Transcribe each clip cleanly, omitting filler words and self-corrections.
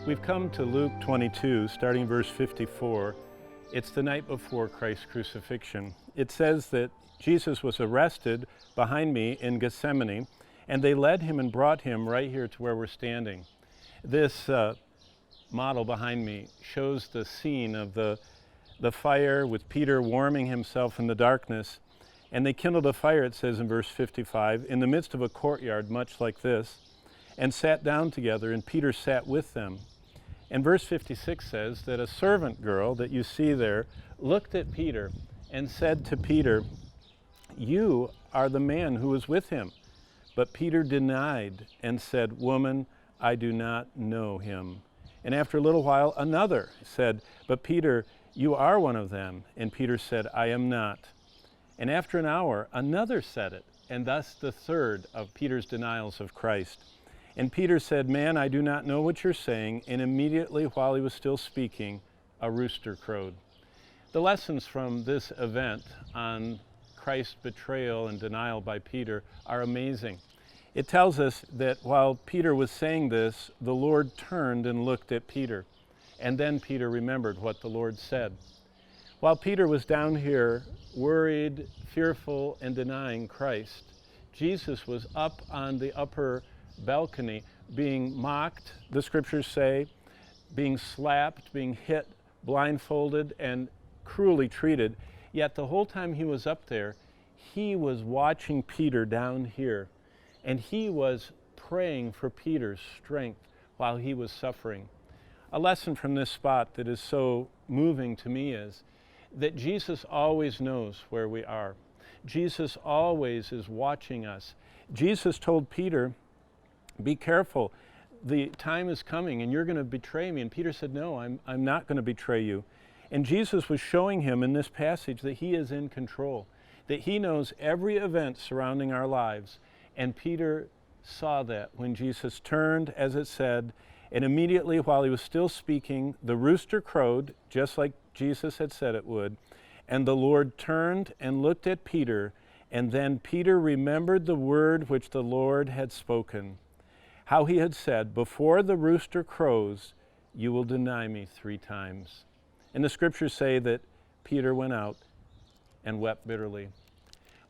We've come to Luke 22, starting verse 54. It's the night before Christ's crucifixion. It says that Jesus was arrested behind me in Gethsemane, and they led him and brought him right here to where we're standing. This model behind me shows the scene of the fire with Peter warming himself in the darkness. And they kindled a fire, it says in verse 55, in the midst of a courtyard much like this, and sat down together, and Peter sat with them. And verse 56 says that a servant girl that you see there looked at Peter and said to Peter, "You are the man who was with him." But Peter denied and said, "Woman, I do not know him." And after a little while, another said, "But Peter, you are one of them." And Peter said, "I am not." And after an hour, another said it, and thus the third of Peter's denials of Christ. And Peter said, "Man, I do not know what you're saying." And immediately while he was still speaking, a rooster crowed. The lessons from this event on Christ's betrayal and denial by Peter are amazing. It tells us that while Peter was saying this, the Lord turned and looked at Peter. And then Peter remembered what the Lord said. While Peter was down here, worried, fearful, and denying Christ, Jesus was up on the upper balcony being mocked, the scriptures say, being slapped, being hit, blindfolded, and cruelly treated. Yet the whole time he was up there, he was watching Peter down here, and he was praying for Peter's strength while he was suffering. A lesson from this spot that is so moving to me is that Jesus always knows where we are. Jesus always is watching us. Jesus told Peter, "Be careful, the time is coming and you're going to betray me." And Peter said, "No, I'm not going to betray you." And Jesus was showing him in this passage that he is in control, that he knows every event surrounding our lives. And Peter saw that when Jesus turned, as it said, and immediately while he was still speaking, the rooster crowed, just like Jesus had said it would. And the Lord turned and looked at Peter, and then Peter remembered the word which the Lord had spoken, how he had said, "Before the rooster crows, you will deny me 3 times." And the scriptures say that Peter went out and wept bitterly.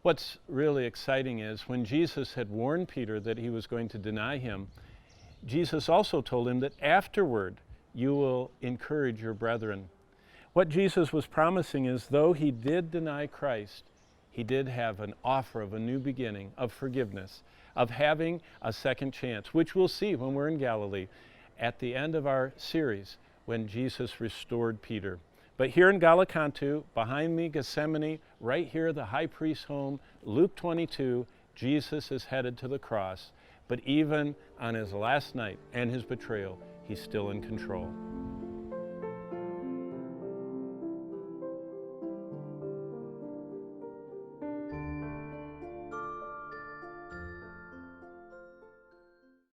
What's really exciting is when Jesus had warned Peter that he was going to deny him, Jesus also told him that afterward you will encourage your brethren. What Jesus was promising is, though he did deny Christ, he did have an offer of a new beginning, of forgiveness, of having a second chance, which we'll see when we're in Galilee at the end of our series when Jesus restored Peter. But here in Galakantu, behind me, Gethsemane, right here, the high priest's home, Luke 22, Jesus is headed to the cross. But even on his last night and his betrayal, he's still in control.